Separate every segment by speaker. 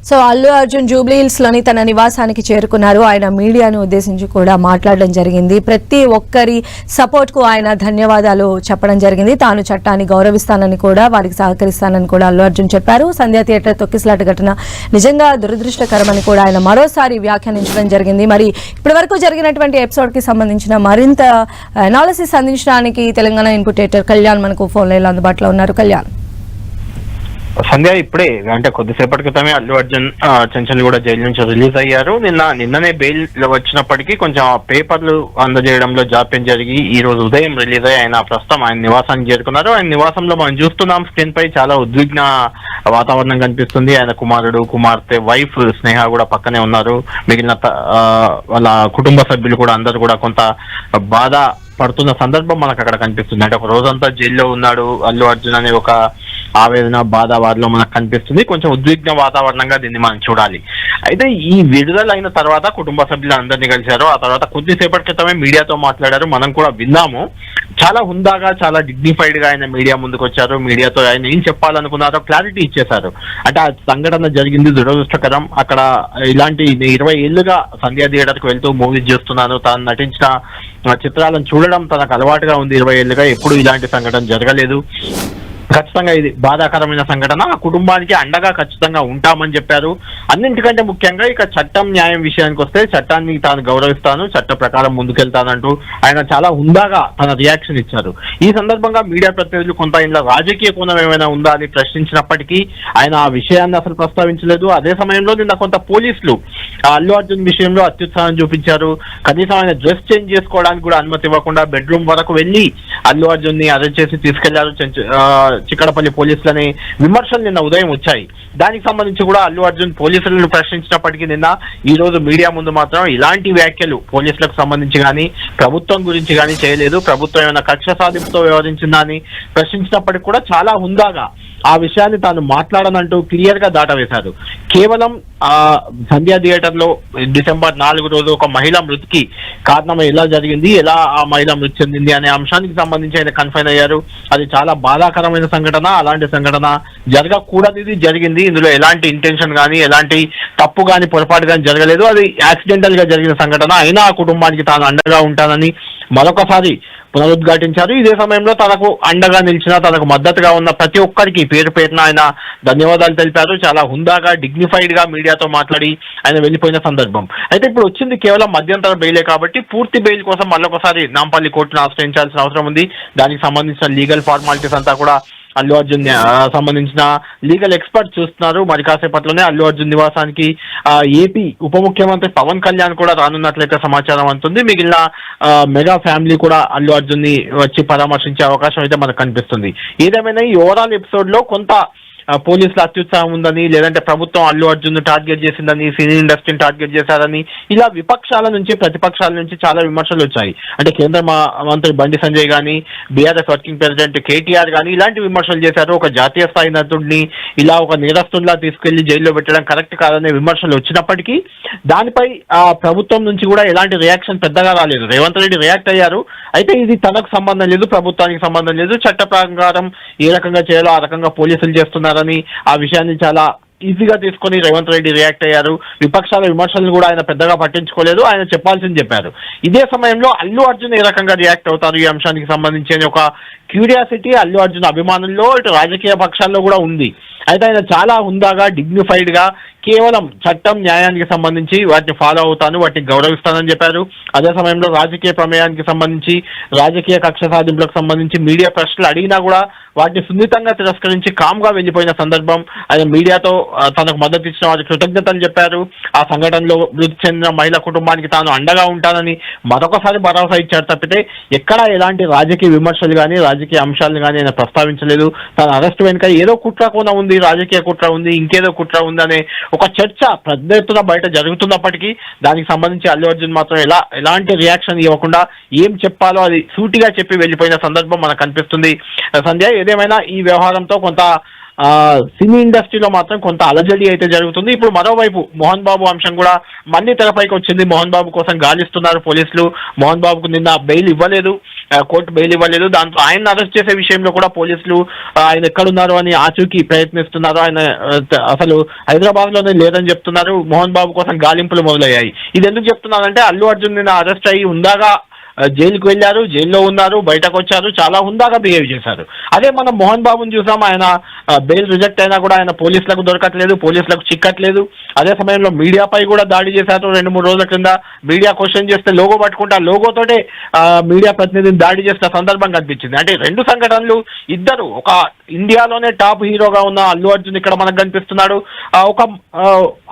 Speaker 1: So Allu Arjun Jubilee hills లోని తన నివాసానికి చేరుకున్నారు. ఆయన మీడియాను ఉద్దేశించి కూడా మాట్లాడడం జరిగింది. ప్రతి ఒక్కరి సపోర్ట్ కు ఆయన ధన్యవాదాలు చెప్పడం జరిగింది. తాను చట్టాన్ని గౌరవిస్తానని కూడా వారికి సహకరిస్తానని కూడా అల్లు అర్జున్ చెప్పారు. సంధ్యా థియేటర్ తొక్కిసలాట ఘటన నిజంగా దురదృష్టకరమని కూడా ఆయన మరోసారి వ్యాఖ్యానించడం జరిగింది. మరి ఇప్పటి వరకు జరిగినటువంటి ఎపిసోడ్ కి సంబంధించిన మరింత అనాలిసిస్ అందించడానికి తెలంగాణ ఇన్పుట్ ఎడిటర్ కళ్యాణ్ మనకు ఫోన్ లైన్ అందుబాటులో ఉన్నారు. కళ్యాణ్,
Speaker 2: సంధ్య ఇప్పుడే అంటే కొద్దిసేపటి క్రితమే అల్లు అర్జున్ చెంచల్గూడ జైలు నుంచి రిలీజ్ అయ్యారు. నిన్ననే బెయిల్ వచ్చినప్పటికీ కొంచెం పేపర్లు అందజేయడంలో జాప్యం జరిగి ఈ రోజు ఉదయం రిలీజ్ అయ్యి ఆయన ప్రస్తుతం ఆయన నివాసానికి చేరుకున్నారు. ఆయన నివాసంలో మనం చూస్తున్నాం, స్క్రీన్ పై చాలా ఉద్విగ్న వాతావరణం కనిపిస్తుంది. ఆయన కుమారుడు, కుమార్తె, వైఫ్ స్నేహ కూడా పక్కనే ఉన్నారు. మిగిలిన వాళ్ళ కుటుంబ సభ్యులు కూడా అందరూ కూడా కొంత బాధ పడుతున్న సందర్భం మనకు అక్కడ కనిపిస్తుంది. అంటే ఒక రోజంతా జైల్లో ఉన్నాడు అల్లు అర్జున్ అనే ఒక ఆవేదన, బాధ వారిలో మనకు కనిపిస్తుంది. కొంచెం ఉద్విగ్న వాతావరణంగా దీన్ని మనం చూడాలి. అయితే ఈ విడుదల అయిన తర్వాత కుటుంబ సభ్యులు అందరినీ కలిశారు. ఆ తర్వాత కొద్దిసేపటి క్రితమే మీడియాతో మాట్లాడారు. మనం కూడా విన్నాము. చాలా హుందాగా, చాలా డిగ్నిఫైడ్ గా ఆయన మీడియా ముందుకు వచ్చారు. మీడియాతో ఆయన ఏం చెప్పాలనుకున్నారో క్లారిటీ ఇచ్చేశారు. అంటే ఆ సంఘటన జరిగింది దురదృష్టకరం. అక్కడ ఇలాంటి 20 ఏళ్లుగా సంధ్యా థియేటర్కి వెళ్తూ మూవీస్ చేస్తున్నాను. తాను నటించిన చిత్రాలను చూడడం తనకు అలవాటుగా ఉంది. 20 ఏళ్లుగా ఎప్పుడు ఇలాంటి సంఘటన జరగలేదు. ఖచ్చితంగా ఇది బాధాకరమైన సంఘటన. ఆ కుటుంబానికి అండగా ఖచ్చితంగా ఉంటామని చెప్పారు. అన్నింటికంటే ముఖ్యంగా ఇక చట్టం, న్యాయం విషయానికి వస్తే చట్టాన్ని తాను గౌరవిస్తాను, చట్ట ప్రకారం ముందుకెళ్తానంటూ ఆయన చాలా హుందాగా తన రియాక్షన్ ఇచ్చారు. ఈ సందర్భంగా మీడియా ప్రతినిధులు కొంత ఇంట్లో రాజకీయ కోణం ఏమైనా ఉందా అని ప్రశ్నించినప్పటికీ ఆయన ఆ విషయాన్ని అసలు ప్రస్తావించలేదు. అదే సమయంలో నిన్న కొంత పోలీసులు అల్లు అర్జున్ విషయంలో అత్యుత్సాహం చూపించారు. కనీసం ఆయన డ్రెస్ చేంజ్ చేసుకోవడానికి కూడా అనుమతి ఇవ్వకుండా బెడ్రూమ్ వరకు వెళ్లి అల్లు అర్జున్ ని అరెస్ట్ చేసి తీసుకెళ్లారు చిక్కడపల్లి పోలీసులనే విమర్శలు నిన్న ఉదయం వచ్చాయి. దానికి సంబంధించి కూడా అల్లు అర్జున్ పోలీసులను ప్రశ్నించినప్పటికీ నిన్న ఈ రోజు మీడియా ముందు మాత్రం ఇలాంటి వ్యాఖ్యలు పోలీసులకు సంబంధించి కానీ ప్రభుత్వం గురించి కానీ చేయలేదు. ప్రభుత్వం ఏమైనా కక్ష సాధింపుతో వ్యవహరించిందా అని ప్రశ్నించినప్పటికీ కూడా చాలా హుందాగా ఆ విషయాన్ని తాను మాట్లాడనంటూ క్లియర్ గా దాటవేశారు. కేవలం సంధ్యా థియేటర్ లో డిసెంబర్ 4 రోజు ఒక మహిళ మృతికి కారణం ఎలా జరిగింది, ఎలా ఆ మహిళ మృతి చెందింది అనే అంశానికి సంబంధించి ఆయన కన్ఫైన్ అయ్యారు. అది చాలా బాధాకరమైన సంఘటన. అలాంటి సంఘటన జరగకూడనిది జరిగింది. ఇందులో ఎలాంటి ఇంటెన్షన్ కానీ, ఎలాంటి తప్పు కానీ, పొరపాటు కానీ జరగలేదు. అది యాక్సిడెంటల్ గా జరిగిన సంఘటన. అయినా ఆ కుటుంబానికి తాను అండగా ఉంటానని మరొకసారి పునరుద్ఘాటించారు. ఇదే సమయంలో తనకు అండగా నిలిచిన, తనకు మద్దతుగా ఉన్న ప్రతి ఒక్కరికి పేరు పేరున ఆయన ధన్యవాదాలు తెలిపారు. చాలా హుందాగా, డిగ్నిఫైడ్ గా మీడియాతో మాట్లాడి ఆయన వెళ్లిపోయిన సందర్భం. అయితే ఇప్పుడు వచ్చింది కేవలం మధ్యంతర బెయిలే కాబట్టి పూర్తి బెయిల్ కోసం మళ్ళొకసారి నాంపల్లి కోర్టును ఆశ్రయించాల్సిన అవసరం ఉంది. దానికి సంబంధించిన లీగల్ ఫార్మాలిటీస్ అంతా కూడా అల్లు అర్జున్ సంబంధించిన లీగల్ ఎక్స్పర్ట్ చూస్తున్నారు. మరి కాసేపట్లోనే అల్లు అర్జున్ నివాసానికి ఏపీ ఉప ముఖ్యమంత్రి పవన్ కళ్యాణ్ కూడా రానున్నట్లయితే సమాచారం అందుతుంది. మిగిలిన మెగా ఫ్యామిలీ కూడా అల్లు అర్జున్ ని వచ్చి పరామర్శించే అవకాశం అయితే మనకు కనిపిస్తుంది. ఏదేమైనా ఈ ఓవరాల్ ఎపిసోడ్ లో కొంత పోలీసుల అత్యుత్సాహం ఉందని, లేదంటే ప్రభుత్వం అల్లు అర్జున్ టార్గెట్ చేసిందని, సినీ ఇండస్ట్రీని టార్గెట్ చేశారని, ఇలా విపక్షాల నుంచి, ప్రతిపక్షాల నుంచి చాలా విమర్శలు వచ్చాయి. అంటే కేంద్ర మంత్రి బండి సంజయ్ గానీ, బీఆర్ఎస్ వర్కింగ్ ప్రెసిడెంట్ కేటీఆర్ గానీ ఇలాంటి విమర్శలు చేశారు. ఒక జాతీయ స్థాయి నటుడిని ఇలా ఒక నేరస్తుడిలా తీసుకెళ్లి జైల్లో పెట్టడం కరెక్ట్ కాదనే విమర్శలు వచ్చినప్పటికీ దానిపై ప్రభుత్వం నుంచి కూడా ఎలాంటి రియాక్షన్ పెద్దగా రాలేదు. రేవంత్ రెడ్డి రియాక్ట్ అయ్యారు. అయితే ఇది తనకు సంబంధం లేదు, ప్రభుత్వానికి సంబంధం లేదు, చట్ట ప్రకారం ఏ రకంగా చేయాలో ఆ రకంగా పోలీసులు చేస్తున్నారని ఆ విషయాన్ని చాలా ఈజీగా తీసుకొని రేవంత్ రెడ్డి రియాక్ట్ అయ్యారు. విపక్షాల విమర్శలను కూడా ఆయన పెద్దగా పట్టించుకోలేదు. ఆయన చెప్పాల్సింది చెప్పారు. ఇదే సమయంలో అల్లు అర్జున్ ఏ రకంగా రియాక్ట్ అవుతారు ఈ అంశానికి సంబంధించి ఒక క్యూరియాసిటీ అల్లు అర్జున్ అభిమానుల్లో, ఇటు రాజకీయ పక్షాల్లో కూడా ఉంది. అయితే ఆయన చాలా హుందాగా, డిగ్నిఫైడ్ గా కేవలం చట్టం, న్యాయానికి సంబంధించి వాటిని ఫాలో అవుతాను, వాటిని గౌరవిస్తానని చెప్పారు. అదే సమయంలో రాజకీయ ప్రమేయానికి సంబంధించి, రాజకీయ కక్ష సాధింపులకు సంబంధించి మీడియా ప్రశ్నలు అడిగినా కూడా వాటిని సున్నితంగా తిరస్కరించి కామ్ గా వెళ్లిపోయిన సందర్భం. ఆయన మీడియాతో తనకు మద్దతు ఇచ్చిన వారికి కృతజ్ఞతలు చెప్పారు. ఆ సంఘటనలో మృతి చెందిన మహిళా కుటుంబానికి తాను అండగా ఉంటానని మరొకసారి భరోసా ఇచ్చారు తప్పితే ఎక్కడా ఎలాంటి రాజకీయ విమర్శలు కానీ, రాజకీయ అంశాలను కానీ ఆయన ప్రస్తావించలేదు. తన అరెస్ట్ వెనుక ఏదో కుట్ర కోణం ఉంది, రాజకీయ కుట్ర ఉంది, ఇంకేదో కుట్ర ఉంది అనే ఒక చర్చ పెద్ద ఎత్తున బయట జరుగుతున్నప్పటికీ దానికి సంబంధించి అల్లు అర్జున్ మాత్రం ఎలాంటి రియాక్షన్ ఇవ్వకుండా ఏం చెప్పాలో అది సూటిగా చెప్పి వెళ్లిపోయిన సందర్భం మనకు కనిపిస్తుంది. సంధ్య, ఏదేమైనా ఈ వ్యవహారంతో కొంత సినీ ఇండస్ట్రీలో మాత్రం కొంత అలజడి అయితే జరుగుతుంది. ఇప్పుడు మరోవైపు మోహన్ బాబు అంశం కూడా మళ్ళీ తెరపైకి వచ్చింది. మోహన్ బాబు కోసం గాలిస్తున్నారు పోలీసులు. మోహన్ బాబుకు నిన్న బెయిల్ ఇవ్వలేదు, కోర్టు బెయిల్ ఇవ్వలేదు. దాంతో ఆయన అరెస్ట్ చేసే విషయంలో కూడా పోలీసులు ఆయన ఎక్కడున్నారు అని ఆచూకీ ప్రయత్నిస్తున్నారు. ఆయన అసలు హైదరాబాద్ లోనే లేదని చెప్తున్నారు. మోహన్ బాబు కోసం గాలింపులు మొదలయ్యాయి. ఇది ఎందుకు చెప్తున్నారంటే అల్లు అర్జున్ నిన్న అరెస్ట్ అయ్యి ఉందాగా జైలుకు వెళ్ళారు, జైల్లో ఉన్నారు, బయటకు వచ్చారు, చాలా హుందాగా బిహేవ్ చేశారు. అదే మనం మోహన్ బాబుని చూసాం, ఆయన బెయిల్ రిజెక్ట్ అయినా కూడా ఆయన పోలీసులకు దొరకట్లేదు, పోలీసులకు చిక్కట్లేదు. అదే సమయంలో మీడియాపై కూడా దాడి చేశారు. 2-3 రోజుల కింద మీడియా క్వశ్చన్ చేస్తే లోగో పట్టుకుంటే ఆ లోగోతోటే మీడియా ప్రతినిధిని దాడి చేసిన సందర్భం కనిపించింది. అంటే 2 సంఘటనలు, ఇద్దరు, ఒక ఇండియాలోనే టాప్ హీరోగా ఉన్న అల్లు అర్జున్ ఇక్కడ మనకు కనిపిస్తున్నాడు, ఒక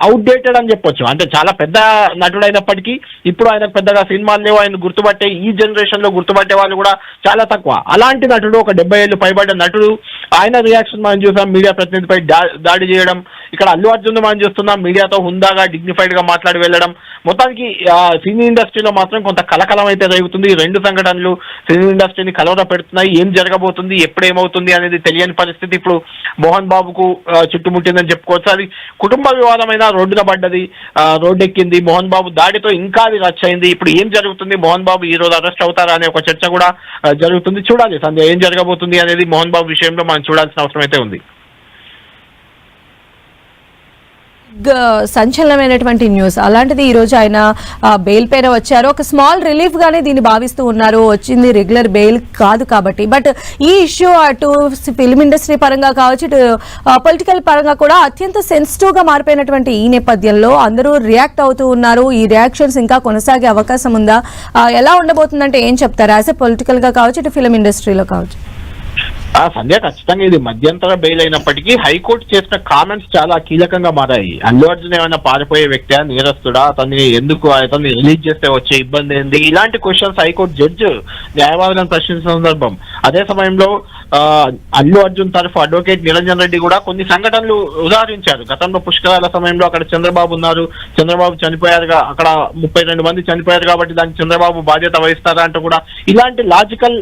Speaker 2: అవుట్డేటెడ్ అని చెప్పొచ్చు. అంటే చాలా పెద్ద నటుడు అయినప్పటికీ ఇప్పుడు ఆయనకు పెద్దగా సినిమాలు లేవు, ఆయన గుర్తుపట్టే ఈ జనరేషన్ లో గుర్తుపట్టే వాళ్ళు కూడా చాలా తక్కువ. అలాంటి నటుడు, ఒక 70 ఏళ్ళు పైబడ్డ నటుడు, ఆయన రియాక్షన్ మనం చూసాం, మీడియా ప్రతినిధిపై దాడి చేయడం. ఇక్కడ అల్లు అర్జున్ మనం చూస్తున్నాం, మీడియాతో హుందాగా డిగ్నిఫైడ్ గా మాట్లాడి వెళ్ళడం. మొత్తానికి సినీ ఇండస్ట్రీలో మాత్రం కొంత కలకలం అయితే రేగుతుంది. ఈ 2 సంఘటనలు సినీ ఇండస్ట్రీని కలవర పెడుతున్నాయి. ఏం జరగబోతుంది, ఎప్పుడు ఏమవుతుంది అనేది తెలియని పరిస్థితి ఇప్పుడు మోహన్ బాబుకు చుట్టుముట్టిందని చెప్పుకోవచ్చు. అది కుటుంబ వివాదమైన రోడ్డున పడ్డది, రోడ్డెక్కింది. మోహన్ బాబు దాడితో ఇంకా అది రచ్చ అయింది. ఇప్పుడు ఏం జరుగుతుంది, మోహన్ బాబు ఈ రోజు అరెస్ట్ అవుతారా అనే ఒక చర్చ కూడా జరుగుతుంది. చూడాలి సంధ్య, ఏం జరగబోతుంది అనేది మోహన్ బాబు విషయంలో మనం చూడాల్సిన అవసరం అయితే ఉంది.
Speaker 1: సంచలనమైనటువంటి న్యూస్. అలాంటిది ఈ రోజు ఆయన బెయిల్ పైన వచ్చారు. ఒక స్మాల్ రిలీఫ్ గానే దీన్ని భావిస్తూ ఉన్నారు. వచ్చింది రెగ్యులర్ బెయిల్ కాదు కాబట్టి. బట్ ఈ ఇష్యూ అటు ఫిల్మ్ ఇండస్ట్రీ పరంగా కావచ్చు, ఇటు పొలిటికల్ పరంగా కూడా అత్యంత సెన్సిటివ్ గా మారిపోయినటువంటి ఈ నేపథ్యంలో అందరూ రియాక్ట్ అవుతూ ఉన్నారు. ఈ రియాక్షన్స్ ఇంకా కొనసాగే అవకాశం ఉందా? ఎలా ఉండబోతుందంటే ఏం చెప్తారు? యాజ్ ఎ పొలిటికల్ గా కావచ్చు, ఇటు ఫిల్మ్ ఇండస్ట్రీలో కావచ్చు.
Speaker 2: సంధ్య, ఖచ్చితంగా ఇది మధ్యంతర బెయిల్ అయినప్పటికీ హైకోర్టు చేసిన కామెంట్స్ చాలా కీలకంగా మారాయి. అల్లు అర్జున్ ఏమైనా పారిపోయే వ్యక్తి, నేరస్తుడా, అతన్ని రిలీజ్ చేస్తే వచ్చే ఇబ్బంది ఏంది, ఇలాంటి క్వశ్చన్స్ హైకోర్టు జడ్జి న్యాయవాదులను ప్రశ్నించిన సందర్భం. అదే సమయంలో అల్లు అర్జున్ తరఫు అడ్వకేట్ నిరంజన్ రెడ్డి కూడా కొన్ని సంఘటనలు ఉదాహరించారు. గతంలో పుష్కరాల సమయంలో అక్కడ చంద్రబాబు ఉన్నారు, చంద్రబాబు చనిపోయారుగా, అక్కడ 32 మంది చనిపోయారు కాబట్టి దానికి చంద్రబాబు బాధ్యత వహిస్తారా అంటూ కూడా ఇలాంటి లాజికల్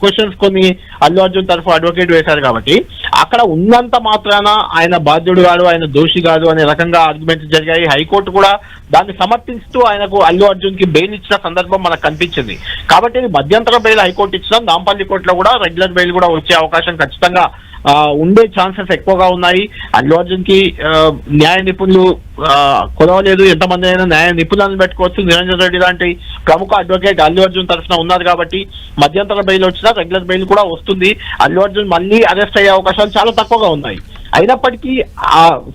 Speaker 2: క్వశ్చన్స్ కొన్ని అల్లు అర్జున్ తరఫు అడ్వకేట్ వేశారు. కాబట్టి అక్కడ ఉన్నంత మాత్రాన ఆయన బాధ్యుడు కాదు, ఆయన దోషి కాదు అనే రకంగా ఆర్గ్యుమెంట్స్ జరిగాయి. హైకోర్టు కూడా దాన్ని సమర్థిస్తూ ఆయనకు అల్లు అర్జున్ కి బెయిల్ ఇచ్చిన సందర్భం మనకు కనిపించింది. కాబట్టి ఇది మధ్యంతర బెయిల్ హైకోర్టు ఇచ్చిన, నాంపల్లి కోర్టులో కూడా రెగ్యులర్ బెయిల్ కూడా వచ్చే అవకాశం ఖచ్చితంగా ఉండే ఛాన్సెస్ ఎక్కువగా ఉన్నాయి. అల్లు అర్జున్ కి న్యాయ నిపుణులు కొలవలేదు, ఎంతమంది అయినా న్యాయ నిపుణులను పెట్టుకోవచ్చు. నిరంజన్ రెడ్డి లాంటి ప్రముఖ అడ్వకేట్ అల్లు అర్జున్ తరఫున ఉన్నారు కాబట్టి మధ్యంతర బెయిల్ వచ్చినా రెగ్యులర్ బెయిల్ కూడా వస్తుంది. అల్లు అర్జున్ మళ్ళీ అరెస్ట్ అయ్యే అవకాశాలు చాలా తక్కువగా ఉన్నాయి. అయినప్పటికీ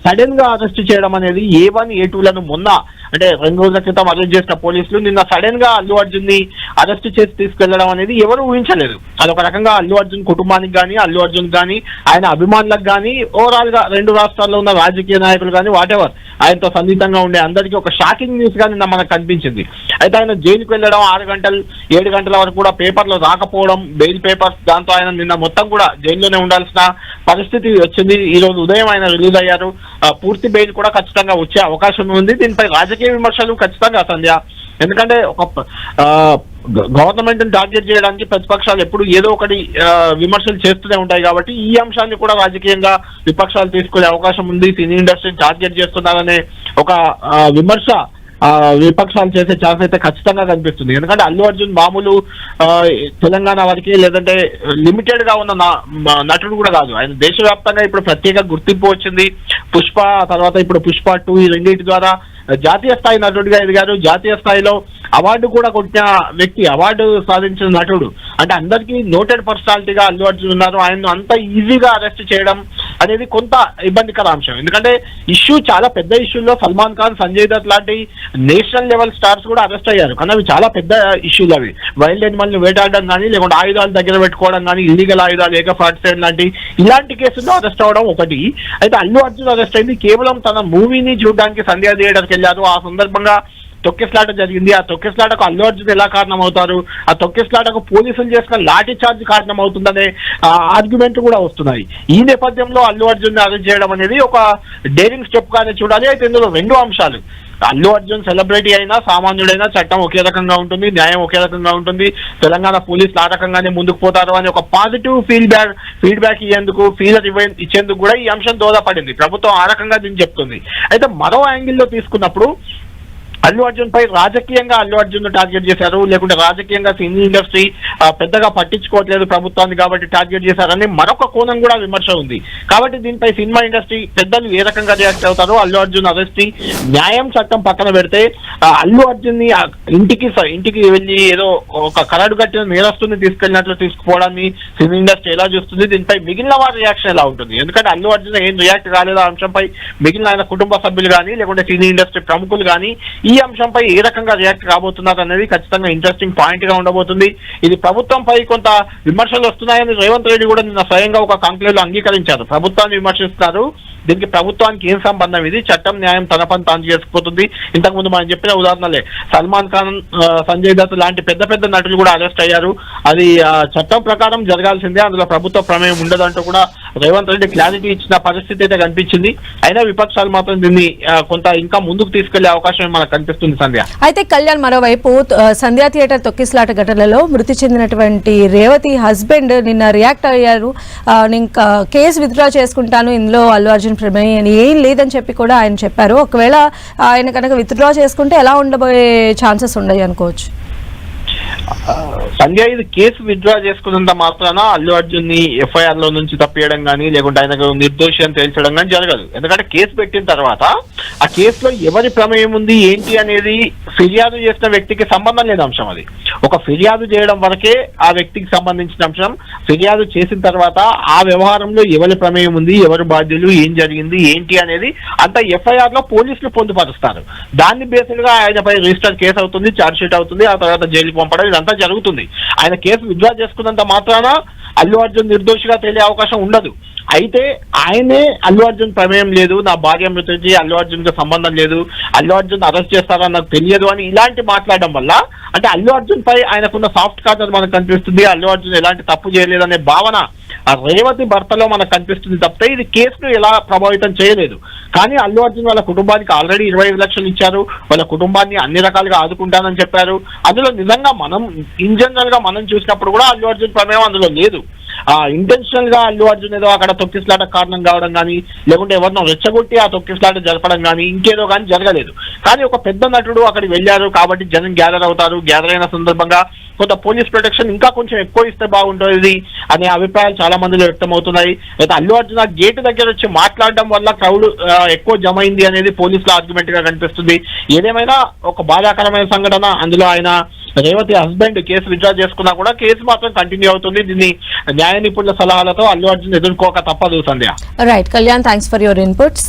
Speaker 2: సడన్ గా అరెస్ట్ చేయడం అనేది A1, A2లను మొన్న అంటే 2 రోజుల క్రితం అరెస్ట్ చేసిన పోలీసులు నిన్న సడన్ గా అల్లు అర్జున్ ని అరెస్ట్ చేసి తీసుకెళ్లడం అనేది ఎవరు ఊహించలేదు. అదొక రకంగా అల్లు అర్జున్ కుటుంబానికి కానీ, అల్లు అర్జున్ కానీ, ఆయన అభిమానులకు కానీ, ఓవరాల్ గా 2 రాష్ట్రాల్లో ఉన్న రాజకీయ నాయకులు కానీ, వాటెవర్ ఆయనతో సన్నిహితంగా ఉండే అందరికీ ఒక షాకింగ్ న్యూస్ గా నిన్న మనకు కనిపించింది. అయితే ఆయన జైలుకు వెళ్ళడం, 6 గంటలు 7 గంటల వరకు కూడా పేపర్లో రాకపోవడం, బెయిల్ పేపర్స్, దాంతో ఆయన నిన్న మొత్తం కూడా జైల్లోనే ఉండాల్సిన పరిస్థితి వచ్చింది. ఈ రోజు ఉదయం ఆయన రిలీజ్ అయ్యారు. పూర్తి బెయిల్ కూడా ఖచ్చితంగా వచ్చే అవకాశం ఉంది. దీనిపై రాజకీయ విమర్శలు ఖచ్చితంగా సంధ్య, ఎందుకంటే ఒక గవర్నమెంట్ టార్గెట్ చేయడానికి ప్రతిపక్షాలు ఎప్పుడు ఏదో ఒకటి విమర్శలు చేస్తూనే ఉంటాయి. కాబట్టి ఈ అంశాన్ని కూడా రాజకీయంగా విపక్షాలు తీసుకునే అవకాశం ఉంది. సినీ ఇండస్ట్రీని టార్గెట్ చేస్తున్నారనే ఒక విమర్శ విపక్షాలు చేసే ఛాన్స్ అయితే ఖచ్చితంగా కనిపిస్తుంది. ఎందుకంటే అల్లు అర్జున్ మామూలు తెలంగాణ వరకే లేదంటే లిమిటెడ్ గా ఉన్న నటుడు కూడా కాదు. ఆయన దేశవ్యాప్తంగా ఇప్పుడు ప్రత్యేక గుర్తింపు వచ్చింది. పుష్ప తర్వాత ఇప్పుడు పుష్ప 2 ఈ రెండింటి ద్వారా జాతీయ స్థాయి నటుడిగా ఎదిగారు. జాతీయ స్థాయిలో అవార్డు కూడా కొట్టిన వ్యక్తి, అవార్డు సాధించిన నటుడు. అంటే అందరికీ నోటెడ్ పర్సనాలిటీగా అల్లు అర్జున్ ఉన్నారు. ఆయన్ను అంత ఈజీగా అరెస్ట్ చేయడం అనేది కొంత ఇబ్బందికర అంశం. ఎందుకంటే ఇష్యూ చాలా పెద్ద ఇష్యూలో సల్మాన్ ఖాన్, సంజయ్ దత్ లాంటి నేషనల్ లెవెల్ స్టార్స్ కూడా అరెస్ట్ అయ్యారు. కానీ అవి చాలా పెద్ద ఇష్యూలు. అవి వైల్డ్ యానిమల్ని వేటాడడం కానీ, లేకుంటే ఆయుధాలు దగ్గర పెట్టుకోవడం కానీ, ఇల్లీగల్ ఆయుధాలు AK-47 లాంటి ఇలాంటి కేసుల్లో అరెస్ట్ అవ్వడం ఒకటి. అయితే అల్లు అర్జున్ అరెస్ట్ అయింది కేవలం తన మూవీని చూడడానికి సంధ్యా థియేటర్కి వెళ్ళారు. ఆ సందర్భంగా తొక్కిస్లాట జరిగింది. ఆ తొక్కిస్లాటకు అల్లు అర్జున్ ఎలా కారణం అవుతారు, ఆ తొక్కిస్లాటకు పోలీసులు చేసిన లాఠీ చార్జ్ కారణం అవుతుందనే ఆర్గ్యుమెంట్ కూడా వస్తున్నాయి. ఈ నేపథ్యంలో అల్లు అర్జున్ ని అరెస్ట్ చేయడం అనేది ఒక డేరింగ్ స్టెప్ గానే చూడాలి. అయితే ఇందులో 2 అంశాలు. అల్లు అర్జున్ సెలబ్రిటీ అయినా సామాన్యుడైనా చట్టం ఒకే రకంగా ఉంటుంది, న్యాయం ఒకే రకంగా ఉంటుంది, తెలంగాణ పోలీసులు ఆ రకంగానే ముందుకు పోతారు అని ఒక పాజిటివ్ ఫీడ్బ్యాక్ ఇచ్చేందుకు కూడా ఈ అంశం దోహదపడింది. ప్రభుత్వం ఆ రకంగా దీన్ని చెప్తుంది. అయితే మరో యాంగిల్లో తీసుకున్నప్పుడు అల్లు అర్జున్ పై రాజకీయంగా అల్లు అర్జున్ టార్గెట్ చేశారు, లేకుంటే రాజకీయంగా సినీ ఇండస్ట్రీ పెద్దగా పట్టించుకోవట్లేదు ప్రభుత్వాన్ని కాబట్టి టార్గెట్ చేశారని మరొక కోణం కూడా విమర్శ ఉంది. కాబట్టి దీనిపై సినిమా ఇండస్ట్రీ పెద్దలు ఏ రకంగా రియాక్ట్ అవుతారో, అల్లు అర్జున్ అరెస్ట్ న్యాయం చట్టం పక్కన పెడితే అల్లు అర్జున్ ని ఇంటికి వెళ్ళి ఏదో ఒక కరడు కట్టిన నేరస్తుని తీసుకెళ్ళినట్లు తీసుకుపోవడాన్ని సినీ ఇండస్ట్రీ ఎలా చూస్తుంది, దీనిపై మిగిలిన వారి రియాక్షన్ ఎలా ఉంటుంది? ఎందుకంటే అల్లు అర్జున్ ఏం రియాక్ట్ కాలేదు ఆ అంశంపై మిగిలిన ఆయన కుటుంబ సభ్యులు కానీ లేకుంటే సినీ ఇండస్ట్రీ ప్రముఖులు కానీ ఈ అంశంపై ఏ రకంగా రియాక్ట్ కాబోతున్నారు అనేది ఖచ్చితంగా ఇంట్రెస్టింగ్ పాయింట్ గా ఉండబోతుంది. ఇది ప్రభుత్వంపై కొంత విమర్శలు వస్తున్నాయని రేవంత్ రెడ్డి కూడా నిన్న స్వయంగా ఒక కాంక్లేవ్ లో అంగీకరించారు. ప్రభుత్వాన్ని విమర్శిస్తున్నారు, దీనికి ప్రభుత్వానికి ఏం సంబంధం, ఇది చట్టం న్యాయం తన పని తాను చేసుకుపోతుంది. ఇంతకుముందు మనం చెప్పిన ఉదాహరణలే సల్మాన్ ఖాన్, సంజయ్ దత్ లాంటి పెద్ద పెద్ద నటులు కూడా అరెస్ట్ అయ్యారు. అది చట్టం ప్రకారం జరగాల్సిందే, అందులో ప్రభుత్వ ప్రమేయం ఉండదంటూ కూడా రేవంత్ రెడ్డి క్లారిటీ ఇచ్చిన పరిస్థితి అయితే కనిపించింది. అయినా విపక్షాలు మాత్రం దీన్ని కొంత ఇంకా ముందుకు తీసుకెళ్లే అవకాశం మనకు కనిపిస్తుంది. సంధ్య
Speaker 1: అయితే కళ్యాణ్, మరోవైపు సంధ్యా థియేటర్ తొక్కిసలాట ఘటనలో మృతి చెందినటువంటి రేవతి హస్బెండ్ నిన్న రియాక్ట్ అయ్యారు. ఇంకా కేసు విత్డ్రా చేసుకుంటాను, ఇందులో అల్లు అర్జున్ ప్రమేయం ఏం లేదని చెప్పి కూడా ఆయన చెప్పారు. ఒకవేళ ఆయన కనుక విత్డ్రా చేసుకుంటే ఎలా ఉండబోయే ఛాన్సెస్ ఉన్నాయి అనుకోవచ్చు?
Speaker 2: సంధ్య, ఇది కేసు విత్డ్రా చేసుకున్నంత మాత్రాన అల్లు అర్జున్ ని ఎఫ్ఐఆర్ లో నుంచి తప్పియడం కానీ లేకుంటే ఆయనకు నిర్దోషి అని తేల్చడం కానీ జరగదు. ఎందుకంటే కేసు పెట్టిన తర్వాత ఆ కేసులో ఎవరి ప్రమేయం ఉంది ఏంటి అనేది ఫిర్యాదు చేసిన వ్యక్తికి సంబంధం లేని అంశం. అది ఒక ఫిర్యాదు చేయడం వరకే ఆ వ్యక్తికి సంబంధించిన అంశం. ఫిర్యాదు చేసిన తర్వాత ఆ వ్యవహారంలో ఎవరి ప్రమేయం ఉంది, ఎవరు బాధ్యులు, ఏం జరిగింది ఏంటి అనేది అంతా ఎఫ్ఐఆర్ లో పోలీసులు పొందుపరుస్తారు. దాన్ని బేస్డ్ గా ఆయనపై రిజిస్టర్ కేసు అవుతుంది, ఛార్జ్ షీట్ అవుతుంది, ఆ తర్వాత జైలుకి పంపడం ఇదంతా జరుగుతుంది. ఆయన కేసు విత్డ్రా చేసుకున్నంత మాత్రాన అల్లు అర్జున్ నిర్దోషిగా తేలే అవకాశం ఉండదు. అయితే ఆయనే అల్లు అర్జున్ ప్రమేయం లేదు, నా భార్య మృతికి అల్లు అర్జున్ కి సంబంధం లేదు, అల్లు అర్జున్ అరెస్ట్ చేస్తారని నాకు తెలియదు అని ఇలాంటి మాట్లాడడం వల్ల అంటే అల్లు అర్జున్ పై ఆయనకున్న సాఫ్ట్ కార్నర్ మనకు కనిపిస్తుంది. అల్లు అర్జున్ ఎలాంటి తప్పు చేయలేదనే భావన ఆ రేవతి భర్తలో మనకు కనిపిస్తుంది తప్పితే ఇది కేసును ఎలా ప్రభావితం చేయలేదు. కానీ అల్లు అర్జున్ వాళ్ళ కుటుంబానికి ఆల్రెడీ 25 లక్షలు ఇచ్చారు, వాళ్ళ కుటుంబాన్ని అన్ని రకాలుగా ఆదుకుంటానని చెప్పారు. అందులో నిజంగా మనం ఇన్ జనరల్ గా మనం చూసినప్పుడు కూడా అల్లు అర్జున్ ప్రమేయం అందులో లేదు. ఇంటెన్షనల్ గా అల్లు అర్జున్ ఏదో అక్కడ తొక్కిసలాట కారణం కావడం కానీ లేకుంటే ఎవరినో రెచ్చగొట్టి ఆ తొక్కిసలాట జరపడం కానీ ఇంకేదో కానీ జరగలేదు. కానీ ఒక పెద్ద నటుడు అక్కడికి వెళ్ళారు కాబట్టి జనం గ్యాదర్ అవుతారు, గ్యాదర్ అయిన సందర్భంగా కొంత పోలీస్ ప్రొటెక్షన్ ఇంకా కొంచెం ఎక్కువ ఇస్తే బాగుంటుంది అనే అభిప్రాయాలు చాలా మందిలో వ్యక్తమవుతున్నాయి. అయితే అల్లు అర్జున్ ఆ గేట్ దగ్గర వచ్చి మాట్లాడడం వల్ల క్రౌడ్ ఎక్కువ జమ అయింది అనేది పోలీసుల ఆర్గ్యుమెంట్ గా కనిపిస్తుంది. ఏదేమైనా ఒక బాధాకరమైన సంఘటన. అందులో ఆయన రేవతి హస్బెండ్ కేసు విత్డ్రా చేసుకున్నా కూడా కేసు మాత్రం కంటిన్యూ అవుతుంది. దీన్ని న్యాయ నిపుణుల సలహాలతో అల్లు అర్జున్ ఎదుర్కోక తప్పదు. Sandhya.
Speaker 1: Right Kalyan, thanks for your inputs.